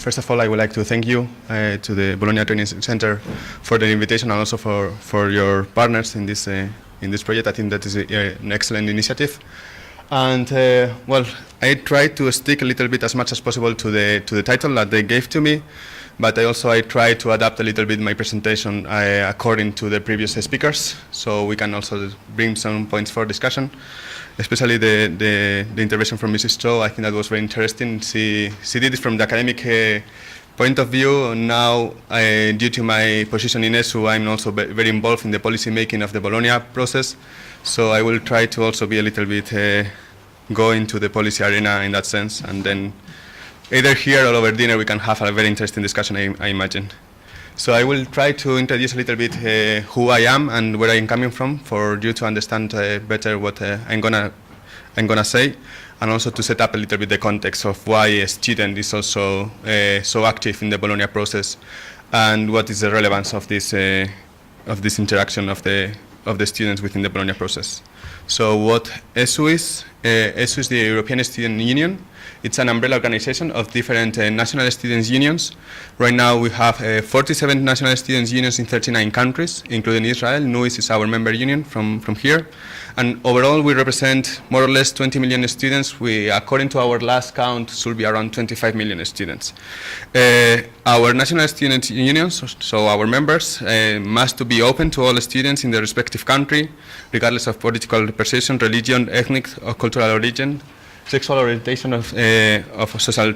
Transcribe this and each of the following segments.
First of all, I would like to thank you to the Bologna Training Center for the invitation and also for your partners in this project. I think that is an excellent initiative. And well, I tried to stick a little bit as much as possible to the title that they gave to me, but I tried to adapt a little bit my presentation according to the previous speakers, so we can also bring some points for discussion. Especially the intervention from Mrs. Cho, I think that was very interesting. She did it from the academic point of view. Now, due to my position in ESU, I'm also very involved in the policy making of the Bologna process. So I will try to also be a little bit go into the policy arena in that sense, and then either here or over dinner we can have a very interesting discussion, I imagine. So I will try to introduce a little bit who I am and where I'm coming from for you to understand better what I'm gonna say, and also to set up a little bit the context of why a student is also so active in the Bologna process, and what is the relevance of this interaction of the students within the Bologna process. So what ESU is? ESU is the European Student Union. It's an umbrella organization of different national students' unions. Right now we have 47 national students' unions in 39 countries, including Israel. NUIS is our member union from here. And overall we represent more or less 20 million students. We, according to our last count, should be around 25 million students. Our national student unions, so our members, must be open to all students in their respective country, regardless of political persuasion, religion, ethnic or cultural origin, sexual orientation of social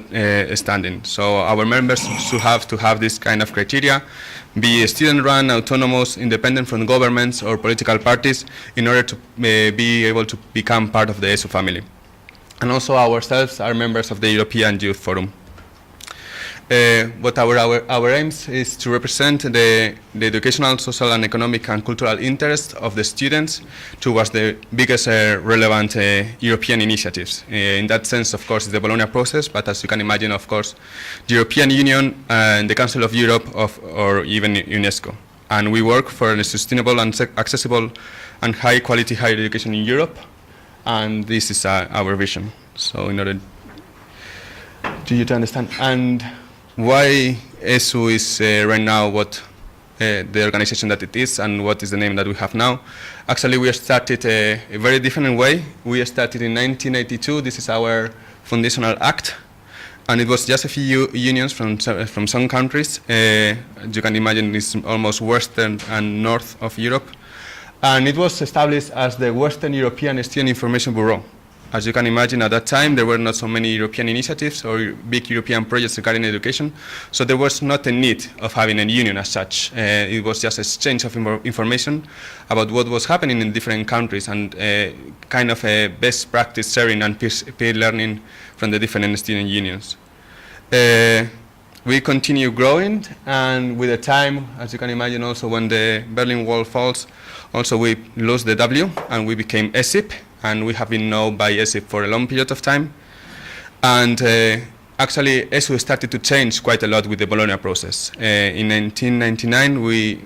standing. So our members should have to have this kind of criteria, be student-run, autonomous, independent from governments or political parties, in order to be able to become part of the ESU family. And also ourselves are members of the European Youth Forum. What our aims is to represent the educational, social, and economic and cultural interests of the students towards the biggest relevant European initiatives. In that sense, of course, is the Bologna process, but as you can imagine, of course, the European Union and the Council of Europe or even UNESCO. And we work for a sustainable and accessible and high-quality higher education in Europe, and this is our vision. So in order to you to understand. And why ESU is right now what the organization that it is and what is the name that we have now. Actually, we started a very different way. We started in 1982. This is our foundational act. And it was just a few unions from some countries. You can imagine it's almost western and north of Europe. And it was established as the Western European Student Information Bureau. As you can imagine, at that time, there were not so many European initiatives or big European projects regarding education, so there was not a need of having a union as such. It was just exchange of information about what was happening in different countries and kind of a best practice sharing and peer learning from the different student unions. We continue growing, and with the time, as you can imagine, also when the Berlin Wall falls, also we lost the W and we became ESIP. And we have been known by ESIP for a long period of time. And actually, ESU started to change quite a lot with the Bologna process. In 1999,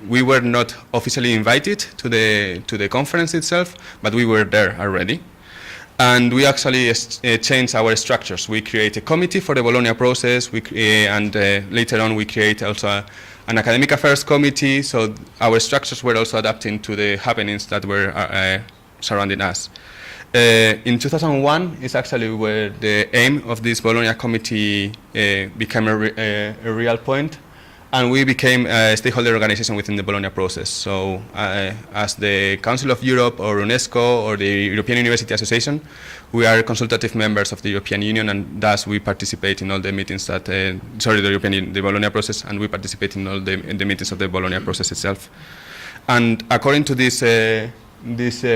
we were not officially invited to the conference itself, but we were there already. And we actually changed our structures. We create a committee for the Bologna process, and later on we create also an academic affairs committee, so our structures were also adapting to the happenings that were surrounding us. In 2001 is actually where the aim of this Bologna committee became a real point, and we became a stakeholder organization within the Bologna process. So as the Council of Europe or UNESCO or the European University Association, we are consultative members of the European Union, and thus we participate in all the meetings that, the Bologna process, and we participate in all the meetings of the Bologna process itself. And according to this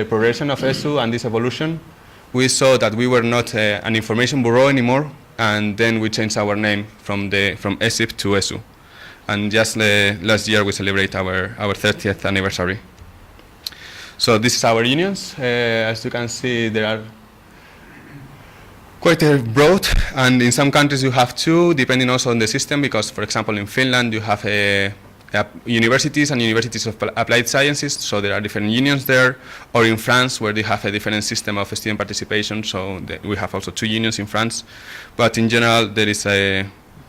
progression of ESU and this evolution, we saw that we were not an information bureau anymore, and then we changed our name from ESIP to ESU. And just last year we celebrate our 30th anniversary. So this is our unions. As you can see, there are quite broad, and in some countries you have two, depending also on the system, because for example in Finland you have universities and universities of applied sciences, so there are different unions there, or in France where they have a different system of student participation, so we have also two unions in France. But in general there is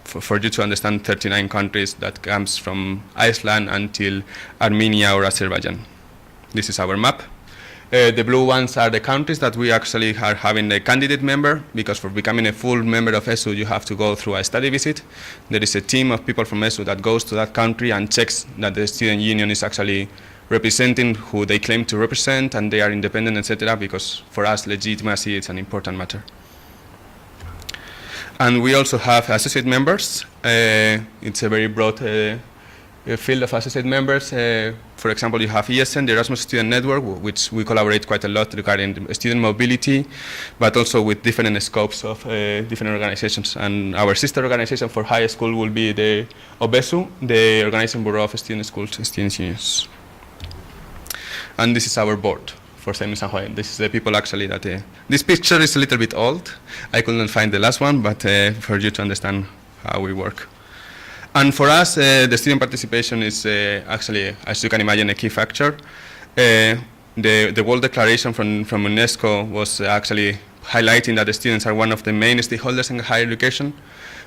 for you to understand 39 countries that comes from Iceland until Armenia or Azerbaijan. This is our map. The blue ones are the countries that we actually are having a candidate member, because for becoming a full member of ESU, you have to go through a study visit. There is a team of people from ESU that goes to that country and checks that the student union is actually representing who they claim to represent, and they are independent, etc., because for us, legitimacy is an important matter. And we also have associate members. It's a very broad field of associate members. For example, you have ESN, the Erasmus Student Network, which we collaborate quite a lot regarding student mobility, but also with different scopes of different organizations. And our sister organization for high school will be the OBESU, the Organizing Bureau of Student Schools and Student Unions. And this is our board for San Juan. This is the people actually that... this picture is a little bit old. I couldn't find the last one, but for you to understand how we work. And for us, the student participation is actually, as you can imagine, a key factor. The World Declaration from UNESCO was actually highlighting that the students are one of the main stakeholders in higher education,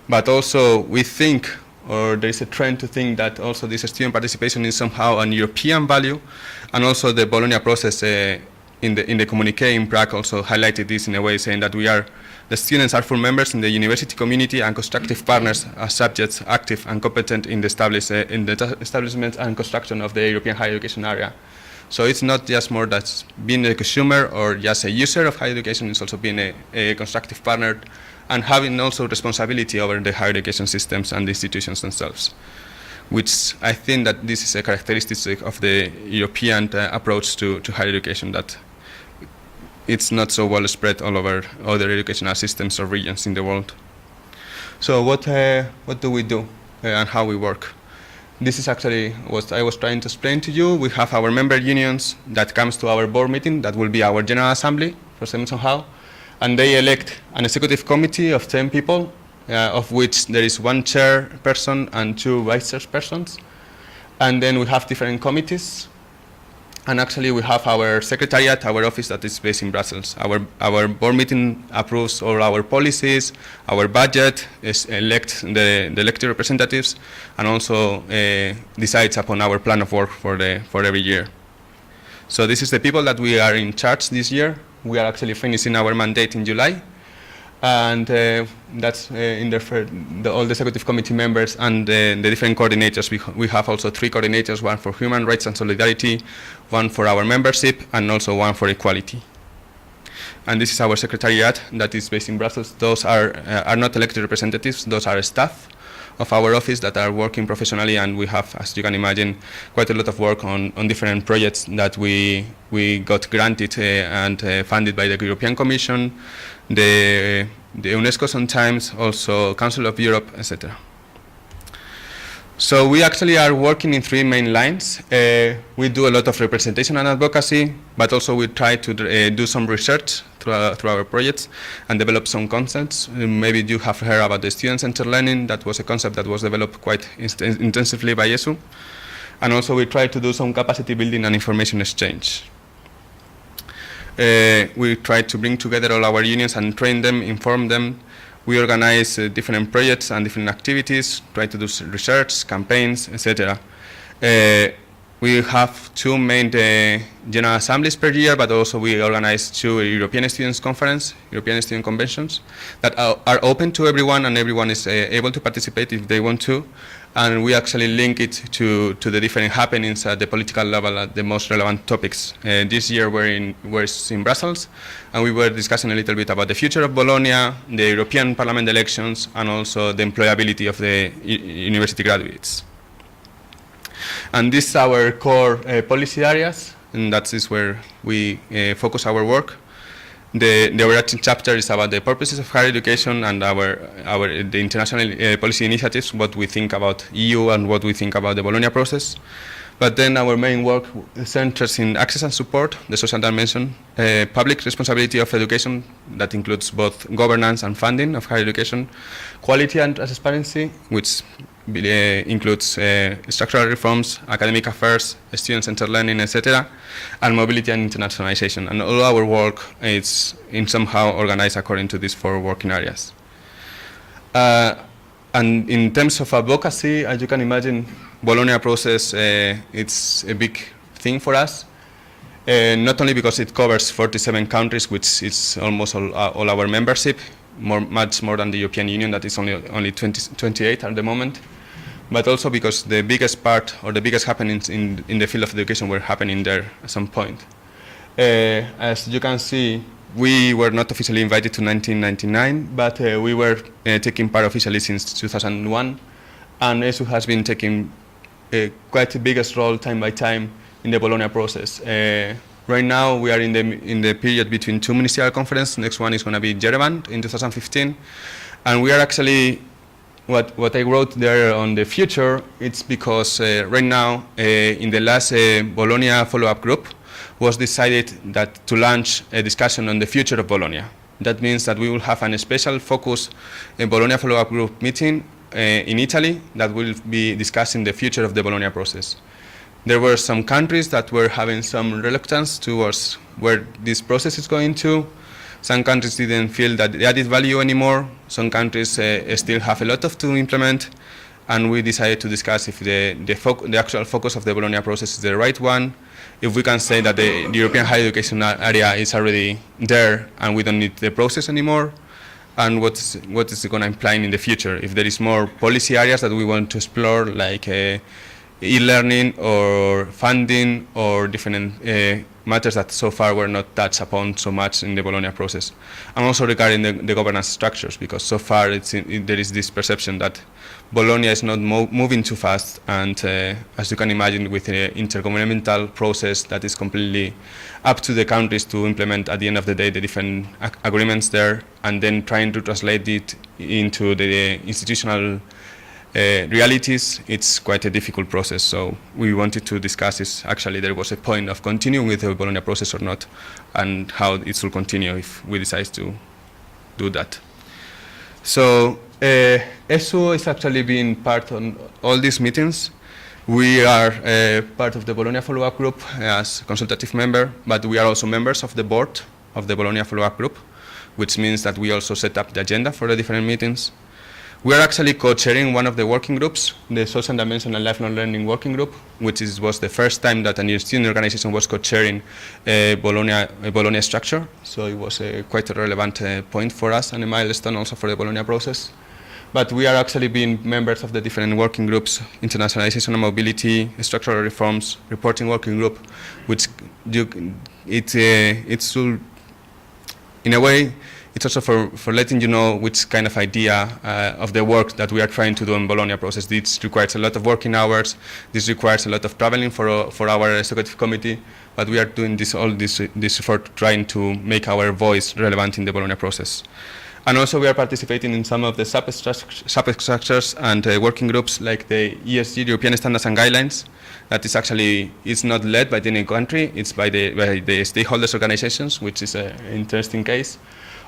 but also we think, or there is a trend to think that also this student participation is somehow an European value, and also the Bologna process in the communique in Prague also highlighted this in a way, saying that the students are full members in the university community and constructive partners as subjects active and competent in the establishment and construction of the European higher education area. So it's not just more that being a consumer or just a user of higher education, it's also being a constructive partner and having also responsibility over the higher education systems and the institutions themselves, which I think that this is a characteristic of the European approach to higher education, that it's not so well spread all over other educational systems or regions in the world. So what do we do and how we work? This is actually what I was trying to explain to you. We have our member unions that comes to our board meeting, that will be our General Assembly for somehow, and they elect an executive committee of 10 people, of which there is one chairperson and 2 vice chairpersons. And then we have different committees. And actually we have our secretariat, our office that is based in Brussels. Our board meeting approves all our policies, our budget, elects the elected representatives, and also decides upon our plan of work for every year. So this is the people that we are in charge this year. We are actually finishing our mandate in July. And that's all the executive committee members and the different coordinators. We have also 3 coordinators, one for human rights and solidarity, one for our membership, and also one for equality. And this is our secretariat that is based in Brussels. Those are not elected representatives, those are staff of our office that are working professionally, and we have, as you can imagine, quite a lot of work on different projects that we got granted and funded by the European Commission, the UNESCO sometimes, also Council of Europe, etc. So we actually are working in 3 main lines. We do a lot of representation and advocacy, but also we try to do some research through our projects and develop some concepts. Maybe you have heard about the student-centered learning. That was a concept that was developed quite intensively by ESU. And also we try to do some capacity building and information exchange. We try to bring together all our unions and train them, inform them. We organize different projects and different activities, try to do research, campaigns, etc. We have 2 main general assemblies per year, but also we organize 2 European Students' Conference, European Student Conventions, that are open to everyone, and everyone is able to participate if they want to. And we actually link it to the different happenings at the political level, at the most relevant topics. This year we're in Brussels, and we were discussing a little bit about the future of Bologna, the European Parliament elections, and also the employability of the university graduates. And these are our core policy areas, and that is where we focus our work. The overarching chapter is about the purposes of higher education and the international policy initiatives, what we think about EU and what we think about the Bologna process. But then our main work centers in access and support, the social dimension, public responsibility of education, that includes both governance and funding of higher education, quality and transparency, which includes structural reforms, academic affairs, student-centered learning, etc., and mobility and internationalization. And all our work is somehow organized according to these 4 working areas. And in terms of advocacy, as you can imagine, Bologna process, it's a big thing for us. Not only because it covers 47 countries, which is almost all our membership, much more than the European Union, that is only 28 at the moment, but also because the biggest part or the biggest happenings in the field of education were happening there at some point. As you can see, we were not officially invited to 1999, but we were taking part officially since 2001, and ESU has been taking quite a biggest role time by time in the Bologna process. Right now we are in the period between two ministerial conferences. Next one is going to be Yerevan in 2015, and we are actually, what I wrote there on the future, it's because right now in the last Bologna follow-up group was decided that to launch a discussion on the future of Bologna. That means that we will have a special focus Bologna follow-up group meeting in Italy that will be discussing the future of the Bologna process. There were some countries that were having some reluctance towards where this process is going to. Some countries didn't feel that the added value anymore. Some countries still have a lot to implement. And we decided to discuss if the actual focus of the Bologna process is the right one, if we can say that the European higher education area is already there and we don't need the process anymore, and what is it going to imply in the future, if there is more policy areas that we want to explore, like e-learning or funding or different matters that so far were not touched upon so much in the Bologna process. And also regarding the governance structures, because so far there is this perception that Bologna is not moving too fast, and as you can imagine, with an intergovernmental process that is completely up to the countries to implement at the end of the day the different agreements there, and then trying to translate it into the institutional realities, it's quite a difficult process. So we wanted to discuss if actually there was a point of continuing with the Bologna process or not, and how it will continue if we decide to do that. So ESU is actually being part on all these meetings. We are part of the Bologna follow-up group as consultative member, but we are also members of the board of the Bologna follow-up group, which means that we also set up the agenda for the different meetings. We are actually co-chairing one of the working groups, the Social Dimension and Lifelong Learning Working Group, which was the first time that a student organization was co-chairing a Bologna structure. So it was quite a relevant point for us and a milestone also for the Bologna process. But we are actually being members of the different working groups, internationalization and mobility, structural reforms, reporting working group, which it's in a way, it's also for letting you know which kind of idea of the work that we are trying to do in Bologna process. This requires a lot of working hours. This requires a lot of traveling for our executive committee. But we are doing all this effort trying to make our voice relevant in the Bologna process. And also we are participating in some of the substructures and working groups like the ESG, European Standards and Guidelines. That is actually, it's not led by any country, it's by the stakeholders organizations, which is an interesting case.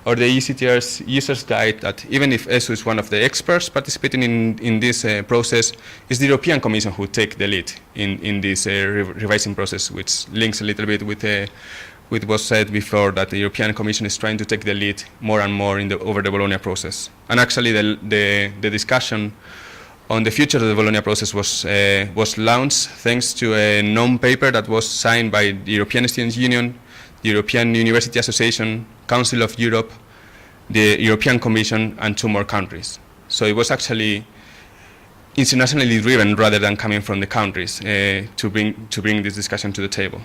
Or the ECTR's Users Guide, that even if ESU is one of the experts participating in this process, it's the European Commission who take the lead in this revising process, which links a little bit with what was said before, that the European Commission is trying to take the lead more and more over the Bologna process. And actually the discussion on the future of the Bologna process was launched thanks to a non-paper that was signed by the European Students' Union, the European University Association, Council of Europe, the European Commission, and 2 more countries. So it was actually internationally driven rather than coming from the countries to bring this discussion to the table.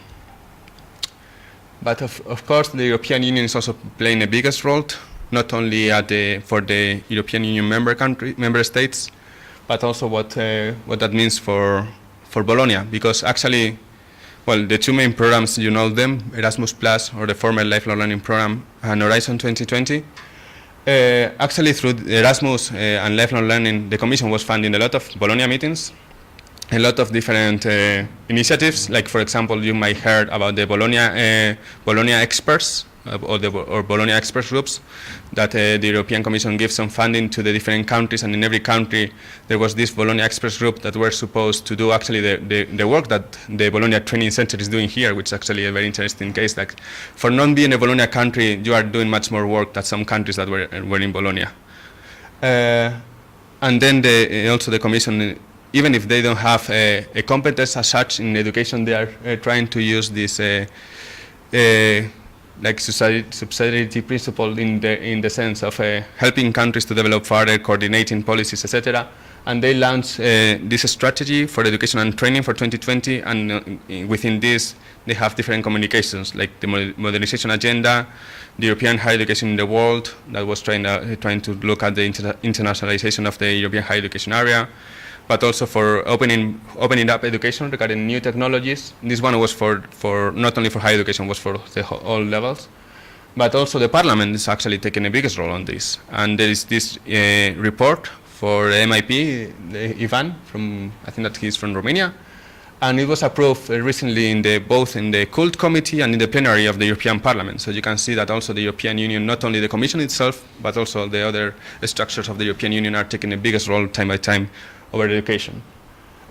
But of course, the European Union is also playing a biggest role, not only for the European Union member states, but also what that means for Bologna, because actually, well, the 2 main programs, you know them, Erasmus Plus, or the former Lifelong Learning Program, and Horizon 2020. Actually, through Erasmus and Lifelong Learning, the Commission was funding a lot of Bologna meetings, a lot of different initiatives. Like, for example, you might heard about the Bologna experts, or Bologna expert groups, that the European Commission gives some funding to the different countries, and in every country there was this Bologna experts group that were supposed to do actually the work that the Bologna Training Center is doing here, which is actually a very interesting case. Like, for not being a Bologna country, you are doing much more work than some countries that were in Bologna. And then also the Commission, even if they don't have a competence as such in education, they are trying to use this like subsidiarity principle in the sense of helping countries to develop further, coordinating policies, etc. And they launched this strategy for education and training for 2020, and within this they have different communications, like the modernization agenda, the European higher education in the world, that was trying to look at the internationalization of the European higher education area, but also for opening up education regarding new technologies. This one was for not only for higher education, was for all levels, but also the Parliament is actually taking the biggest role on this. And there is this report for MIP, Ivan, I think that he's from Romania, and it was approved recently both in the Cult Committee and in the plenary of the European Parliament. So you can see that also the European Union, not only the Commission itself, but also the other structures of the European Union are taking the biggest role time by time over education.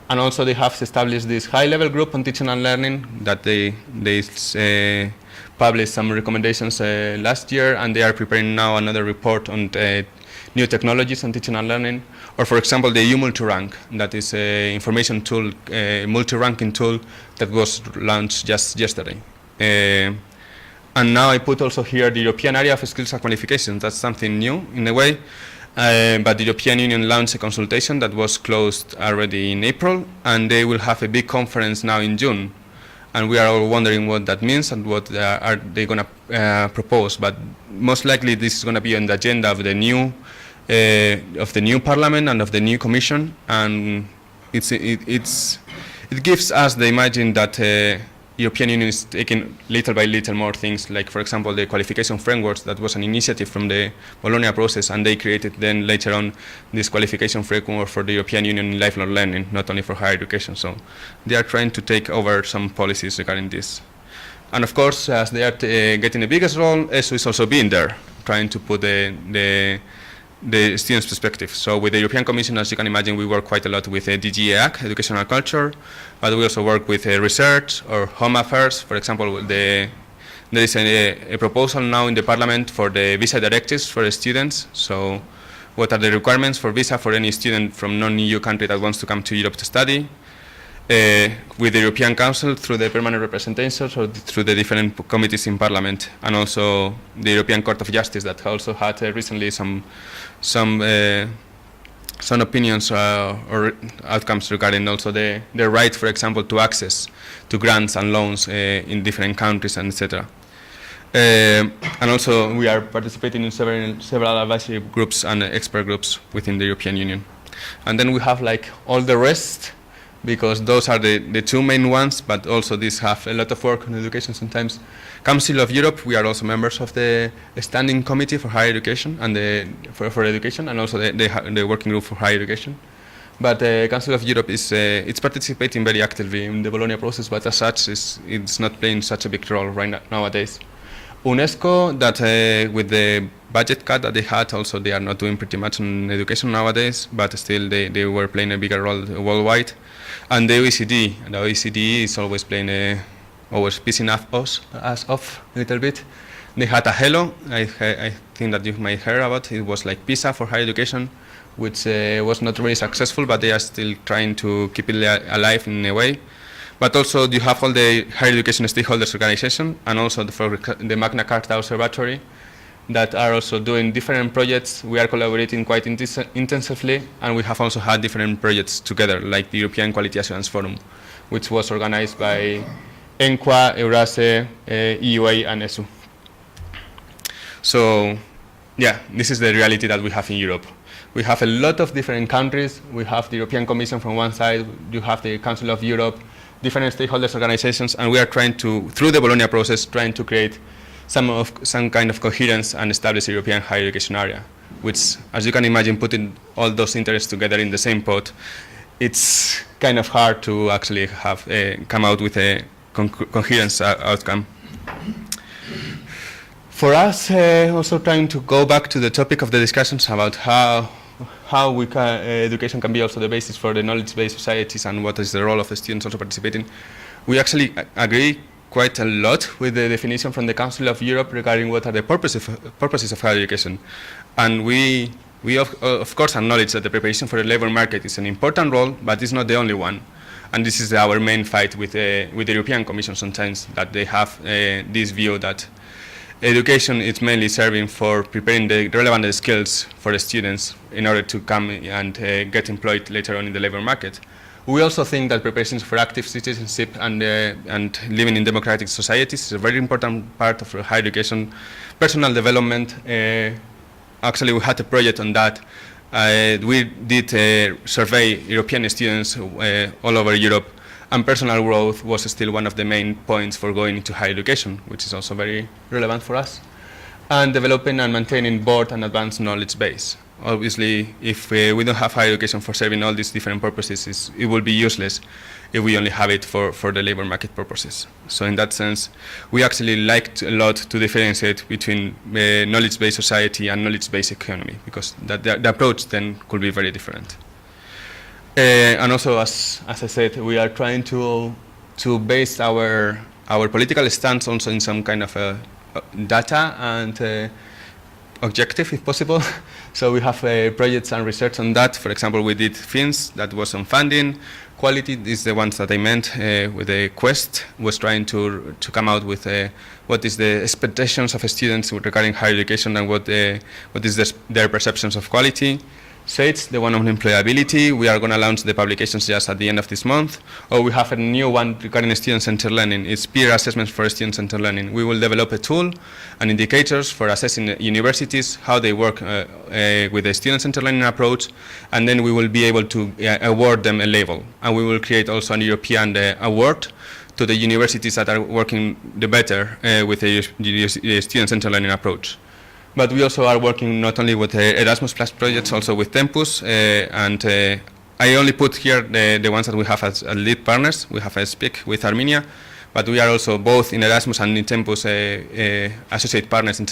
And also they have established this high-level group on teaching and learning that they published some recommendations last year, and they are preparing now another report on new technologies on teaching and learning. Or for example, the EU Multi-Rank, that is an information tool, a multi-ranking tool that was launched just yesterday. And now I put also here the European area of skills and qualifications. That's something new in a way. But the European Union launched a consultation that was closed already in April, and they will have a big conference now in June. And we are all wondering what that means and what are they going to propose. But most likely this is going to be on the agenda of the new Parliament and of the new Commission. And it gives us the imagine that European Union is taking little by little more things, like for example the qualification frameworks. That was an initiative from the Bologna process, and they created then later on this qualification framework for the European Union in lifelong learning, not only for higher education. So they are trying to take over some policies regarding this. And of course, as they are getting the biggest role, ESO is also being there, trying to put the students' perspective. So with the European Commission, as you can imagine, we work quite a lot with DG EAC, Educational Culture, but we also work with research or home affairs. For example, there is a proposal now in the Parliament for the visa directives for the students. So what are the requirements for visa for any student from non-EU country that wants to come to Europe to study? With the European Council through the permanent representations or through the different committees in Parliament, and also the European Court of Justice that also had recently some opinions or outcomes regarding also the right, for example, to access to grants and loans in different countries, and etc. And also we are participating in several advisory groups and expert groups within the European Union. And then we have like all the rest, because those are the two main ones, but also these have a lot of work on education sometimes. Council of Europe, we are also members of the Standing Committee for Higher Education and for Education, and also the Working Group for Higher Education. But the Council of Europe is it's participating very actively in the Bologna process, but as such it's not playing such a big role nowadays. UNESCO, that with the budget cut that they had, also they are not doing pretty much on education nowadays, but still they were playing a bigger role worldwide. And the OECD is always playing always pissing us off a little bit. They had a HELO, I think that you might hear about. It was like PISA for higher education, which was not really successful, but they are still trying to keep it alive in a way. But also you have all the higher education stakeholders organization, and also the Magna Carta Observatory, that are also doing different projects. We are collaborating quite intensively, and we have also had different projects together, like the European Quality Assurance Forum, which was organized by ENQA, Eurase, EUA, and ESU. So, yeah, this is the reality that we have in Europe. We have a lot of different countries. We have the European Commission from one side, you have the Council of Europe, different stakeholders organizations, and we are trying to, through the Bologna process, trying to create some kind of coherence and establish a European higher education area, which, as you can imagine, putting all those interests together in the same pot, it's kind of hard to actually have come out with a coherence outcome. For us, also trying to go back to the topic of the discussions about how education can be also the basis for the knowledge-based societies and what is the role of the students also participating, we actually agree quite a lot with the definition from the Council of Europe regarding what are the purposes of higher education. And we We of course acknowledge that the preparation for the labor market is an important role, but it's not the only one. And this is our main fight with the European Commission sometimes, that they have this view that education is mainly serving for preparing the relevant skills for the students in order to come and get employed later on in the labor market. We also think that preparation for active citizenship and living in democratic societies is a very important part of higher education, personal development. Actually, we had a project on that. We did survey European students all over Europe, and personal growth was still one of the main points for going into higher education, which is also very relevant for us. And developing and maintaining broad and advanced knowledge base. Obviously, if we don't have higher education for serving all these different purposes, it will be useless if we only have it for the labor market purposes. So in that sense, we actually liked a lot to differentiate between knowledge-based society and knowledge-based economy, because the approach then could be very different. And also, as I said, we are trying to base our political stance also in some kind of data and objective, if possible. So we have projects and research on that. For example, we did films that was on funding. Quality is the ones that I meant with the Quest, was trying to come out with what is the expectations of students regarding higher education and what is their perceptions of quality. SAGE, the one on employability, we are going to launch the publications just at the end of this month. Or we have a new one regarding student-centered learning. It's peer assessments for student-centered learning. We will develop a tool and indicators for assessing universities, how they work with the student-centered learning approach, and then we will be able to award them a label. And we will create also an European award to the universities that are working the better with the student-centered learning approach. But we also are working not only with Erasmus Plus projects, also with Tempus, and I only put here the ones that we have as lead partners. We have a SPIC with Armenia, but we are also both in Erasmus and in Tempus associate partners in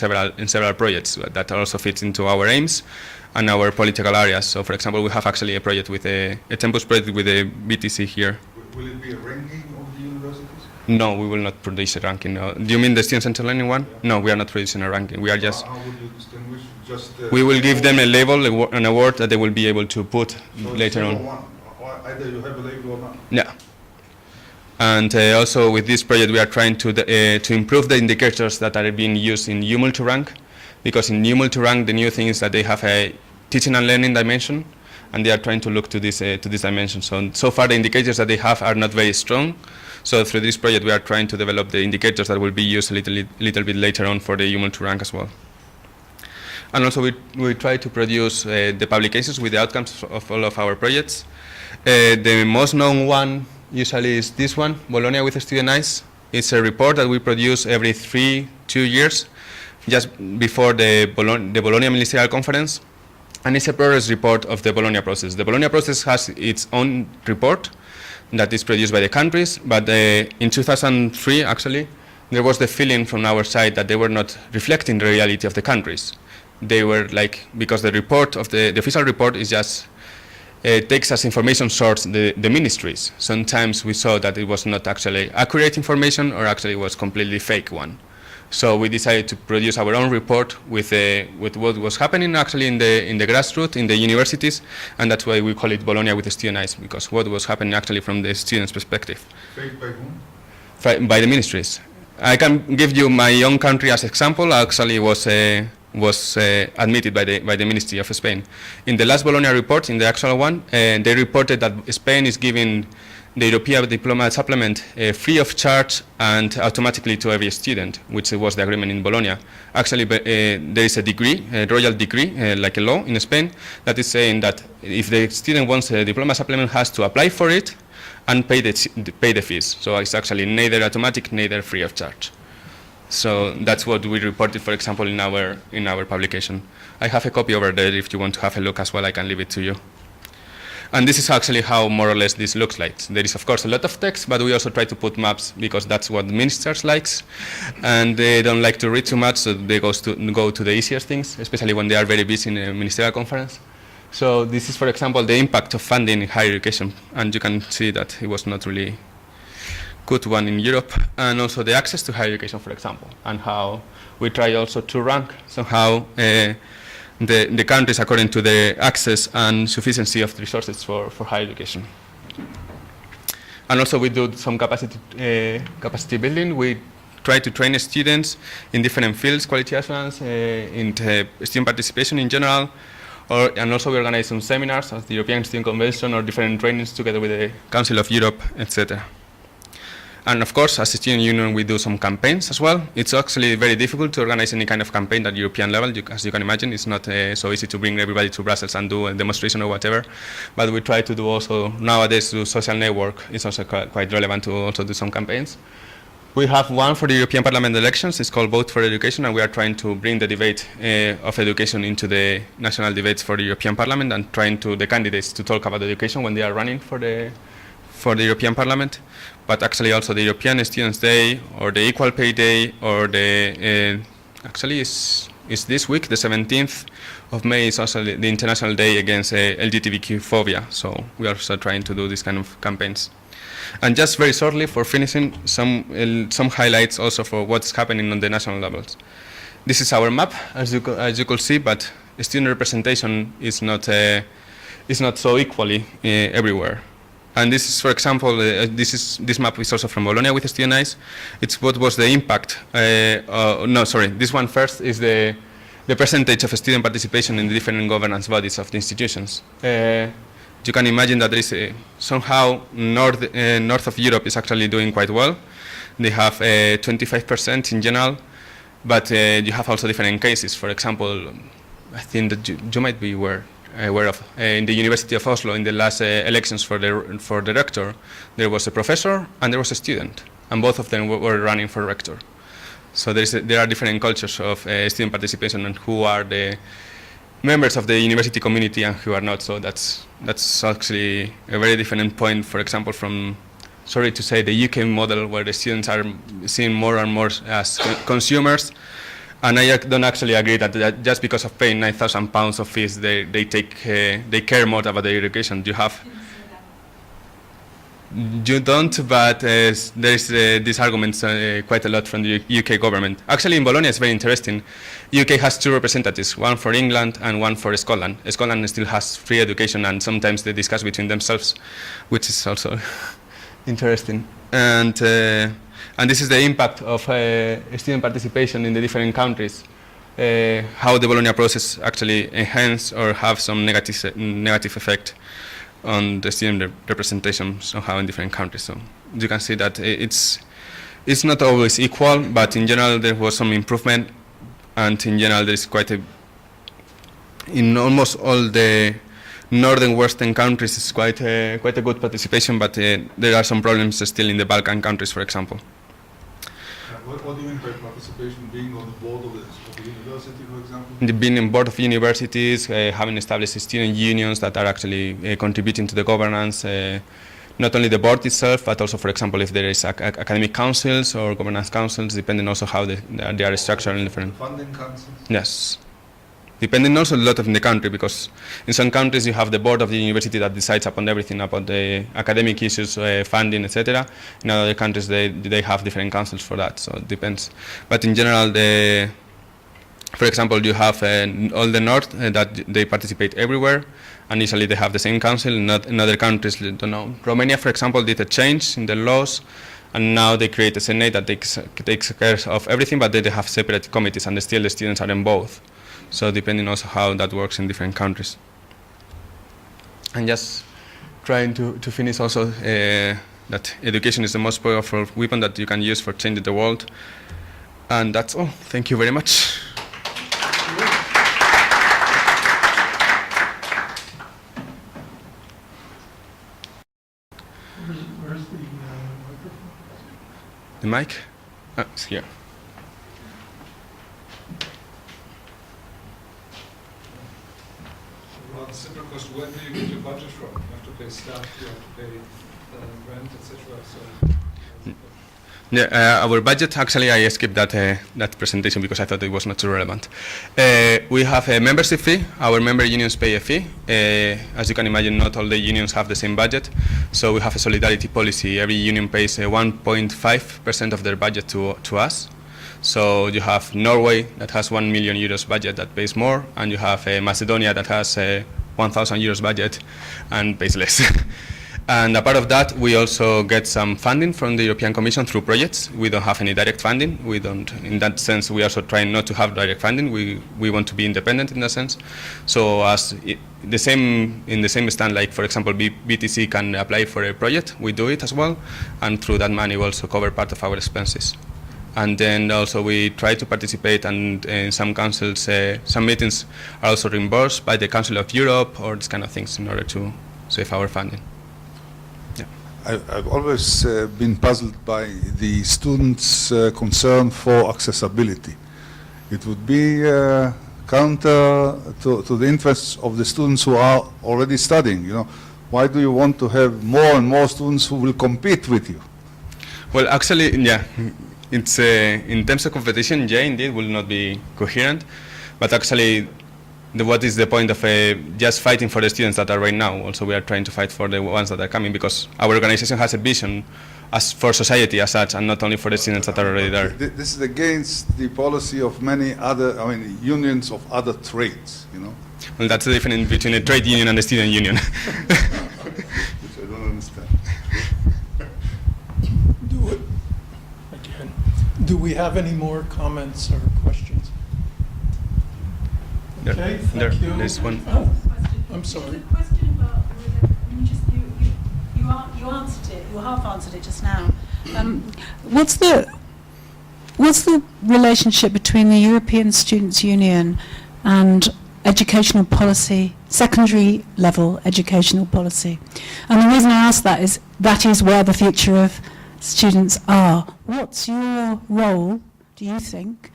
several projects that also fits into our aims and our political areas. So, for example, we have actually a project with a Tempus project with a BTC here. Will it be a ranking of the universities? No, we will not produce a ranking. No. Do you mean the student-centered learning one? No, we are not producing a ranking. We are just. How would you distinguish? Just. We will give them a label, an award that they will be able to put so later on. One. Either you have a label or not. Yeah. And also with this project, we are trying to improve the indicators that are being used in U-Multi-Rank, because in U-Multi-Rank the new thing is that they have a teaching and learning dimension, and they are trying to look to this dimension. So far the indicators that they have are not very strong. So through this project, we are trying to develop the indicators that will be used a little bit later on for the U-Multi-Rank as well. And also we try to produce the publications with the outcomes of all of our projects. The most known one usually is this one, Bologna with Student Eyes. It's a report that we produce every 2 years, just before the Bologna Ministerial Conference. And it's a progress report of the Bologna process. The Bologna process has its own report that is produced by the countries, but in 2003, actually, there was the feeling from our side that they were not reflecting the reality of the countries. They were like, because the report of the official report is just, takes as information source the ministries. Sometimes we saw that it was not actually accurate information, or actually was completely fake one. So we decided to produce our own report with what was happening actually in the grassroots, in the universities, and that's why we call it Bologna with the Student Eyes, because what was happening actually from the students' perspective. Fake by whom? By the ministries. I can give you my own country as example. Actually, was admitted by the Ministry of Spain. In the last Bologna report, in the actual one, they reported that Spain is giving the European Diploma Supplement free of charge and automatically to every student, which was the agreement in Bologna. Actually, there is a decree, a royal decree, like a law in Spain, that is saying that if the student wants a Diploma Supplement, has to apply for it and pay the fees. So it's actually neither automatic, neither free of charge. So that's what we reported, for example, in our publication. I have a copy over there. If you want to have a look as well, I can leave it to you. And this is actually how more or less this looks like. There is, of course, a lot of text, but we also try to put maps because that's what the ministers likes. And they don't like to read too much, so they go to the easiest things, especially when they are very busy in a ministerial conference. So this is, for example, the impact of funding in higher education. And you can see that it was not really good one in Europe. And also the access to higher education, for example, and how we try also to rank somehow the countries according to the access and sufficiency of the resources for higher education. And also we do some capacity building. We try to train students in different fields, quality assurance, in student participation in general, and also we organize some seminars at the European Student Convention or different trainings together with the Council of Europe, etc. And of course, as a student union, we do some campaigns as well. It's actually very difficult to organize any kind of campaign at European level. As you can imagine, it's not so easy to bring everybody to Brussels and do a demonstration or whatever. But we try to do also, nowadays, do social network. It's also quite relevant to also do some campaigns. We have one for the European Parliament elections. It's called Vote for Education, and we are trying to bring the debate of education into the national debates for the European Parliament and trying to the candidates to talk about education when they are running for the European Parliament. But actually also the European Students' Day or the Equal Pay Day or the, actually is this week, the 17th of May is also the International Day against LGBTQ phobia. So we are also trying to do this kind of campaigns. And just very shortly for finishing, some highlights also for what's happening on the national levels. This is our map, as you could see, but student representation is not so equally everywhere. And this is, for example, this map is also from Bologna with student eyes. It's what was the impact. This one first is the percentage of student participation in the different governance bodies of the institutions. You can imagine that there is somehow north of Europe is actually doing quite well. They have 25% in general, but you have also different cases. For example, I think that you might be aware of in the University of Oslo in the last elections for the rector, there was a professor and there was a student, and both of them were running for rector. So there are different cultures of student participation and who are the members of the university community and who are not. So that's actually a very different point, for example, from, sorry to say, the UK model where the students are seen more and more as consumers. And I don't actually agree that just because of paying £9,000 of fees, they care more about their education. You don't, but there's these arguments quite a lot from the UK government. Actually, in Bologna, it's very interesting. UK has two representatives, one for England and one for Scotland. Scotland still has free education, and sometimes they discuss between themselves, which is also interesting. And this is the impact of student participation in the different countries, how the Bologna process actually enhance or have some negative effect on the student representation somehow in different countries. So you can see that it's not always equal, but in general there was some improvement, and in general there is in almost all the northern western countries is quite a good participation, but there are some problems still in the Balkan countries, for example. What do you mean by participation? Being on the board of the university, for example? Being on board of universities, having established student unions that are actually contributing to the governance, not only the board itself, but also, for example, if there is academic councils or governance councils, depending also how they are structured in different. Funding councils? Yes. Depending also a lot in the country, because in some countries you have the board of the university that decides upon everything, about the academic issues, funding, etc. In other countries they have different councils for that, so it depends. But in general, for example, you have all the north that they participate everywhere, and usually they have the same council. Not in other countries, don't know. Romania, for example, did a change in the laws, and now they create a senate that takes care of everything, but they have separate committees, and still the students are in both. So depending also how that works in different countries. And just trying to finish also that education is the most powerful weapon that you can use for changing the world. And that's all. Thank you very much. Where's the microphone? The mic? It's here. Rather simple question. Where do you get your budget from? You have to pay staff, you have to pay rent, etc. So. Yeah, our budget, actually I skipped that presentation because I thought it was not too relevant. We have a membership fee. Our member unions pay a fee. As you can imagine, not all the unions have the same budget. So we have a solidarity policy. Every union pays 1.5% of their budget to us. So you have Norway that has 1 million euros budget that pays more, and you have Macedonia that has 1,000 euros budget and pays less. And apart of that, we also get some funding from the European Commission through projects. We don't have any direct funding. We don't, in that sense, we also try not to have direct funding. We want to be independent in that sense. So as in the same stand, like for example, BTC can apply for a project, we do it as well, and through that money we also cover part of our expenses. And then also we try to participate, and in some councils, some meetings are also reimbursed by the Council of Europe or these kind of things in order to save our funding. I've always been puzzled by the students' concern for accessibility. It would be counter to the interests of the students who are already studying. You know, why do you want to have more and more students who will compete with you? Well, actually, yeah, it's in terms of competition, yeah, indeed, will not be coherent, but actually. What is the point of just fighting for the students that are right now? Also, we are trying to fight for the ones that are coming, because our organization has a vision as for society as such, and not only for the students that are already there. This is against the policy of many other, unions of other trades, you know? Well, that's the difference between a trade union and a student union. Which I don't understand. Do we have any more comments or questions? Okay, thank you. There's one. Oh, I'm sorry. There's a question about whether, you answered it, you half answered it just now. What's the relationship between the European Students' Union and educational policy, secondary level educational policy? And the reason I ask that is where the future of students are. What's your role, do you think,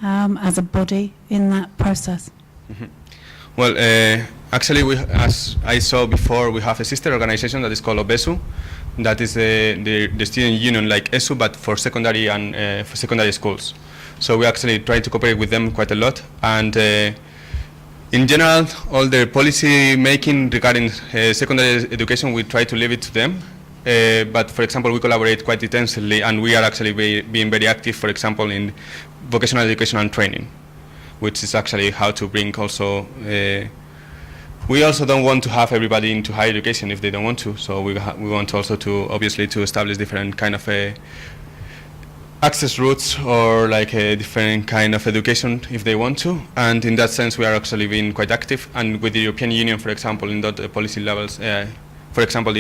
as a body in that process? Mm-hmm. Well, actually, as I saw before, we have a sister organization that is called OBESU. That is the student union like ESU, but for secondary and for secondary schools. So we actually try to cooperate with them quite a lot. And in general, all the policy making regarding secondary education, we try to leave it to them. But for example, we collaborate quite intensively, and we are actually being very active, for example, in vocational education and training, which is actually how to bring also, we also don't want to have everybody into higher education if they don't want to, so we want also to, obviously, to establish different kind of access routes, or like a different kind of education if they want to, and in that sense we are actually being quite active, and with the European Union, for example, in that policy levels, for example,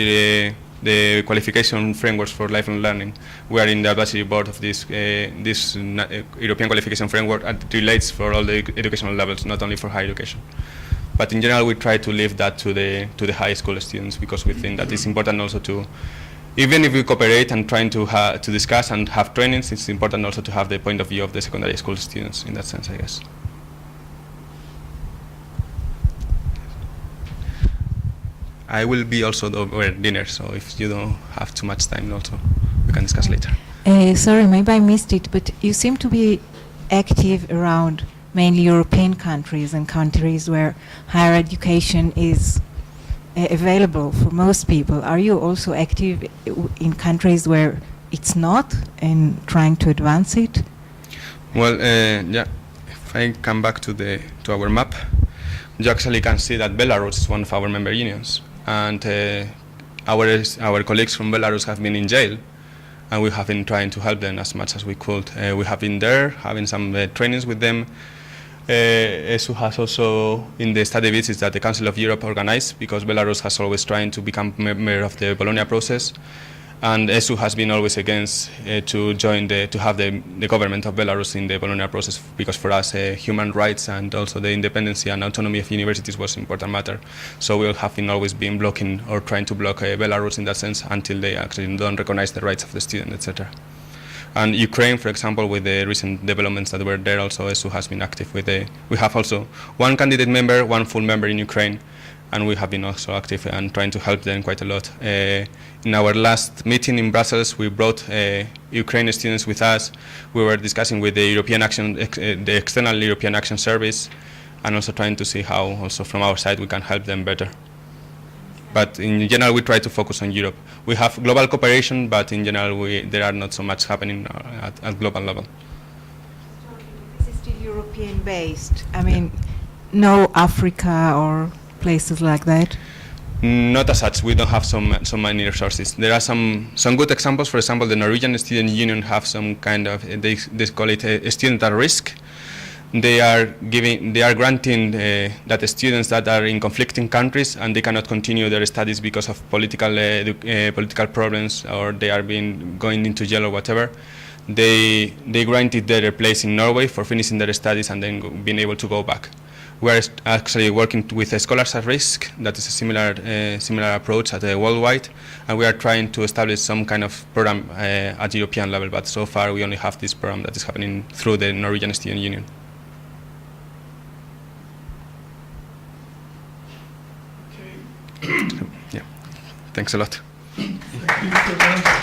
the qualification frameworks for lifelong learning. We are in the advisory board of this European qualification framework, and it relates for all the educational levels, not only for higher education. But in general, we try to leave that to the high school students, because we think that it's important also to, even if we cooperate and trying to discuss and have trainings, it's important also to have the point of view of the secondary school students in that sense, I guess. I will be also over dinner, so if you don't have too much time, also we can discuss later. Sorry, maybe I missed it, but you seem to be active around mainly European countries and countries where higher education is available for most people. Are you also active in countries where it's not, and trying to advance it? Well, yeah. If I come back to our map, you actually can see that Belarus is one of our member unions. And our colleagues from Belarus have been in jail, and we have been trying to help them as much as we could. We have been there, having some trainings with them. ESU has also, in the study visits that the Council of Europe organized, because Belarus has always trying to become member of the Bologna process, and ESU has been always against to have the government of Belarus in the Bologna process, because for us human rights and also the independence and autonomy of universities was an important matter. So we have always been blocking or trying to block Belarus in that sense until they actually don't recognize the rights of the student, etc. And Ukraine, for example, with the recent developments that were there, also ESU has been active with we have also one candidate member, one full member in Ukraine, and we have been also active and trying to help them quite a lot. In our last meeting in Brussels, we brought Ukrainian students with us. We were discussing with the European Action, the External European Action Service, and also trying to see how also from our side we can help them better. But in general, we try to focus on Europe. We have global cooperation, but in general, there are not so much happening at global level. European-based. I mean, no Africa or places like that. Not as such. We don't have so many resources. There are some good examples. For example, the Norwegian Student Union have some kind of they call it a student at risk. They are granting that the students that are in conflicting countries and they cannot continue their studies because of political problems, or they are going into jail or whatever. They granted their place in Norway for finishing their studies and then being able to go back. We are actually working with Scholars at Risk. That is a similar approach at worldwide, and we are trying to establish some kind of program at European level. But so far, we only have this program that is happening through the Norwegian Student Union. Okay. Yeah, thanks a lot. Thank you, Fernando.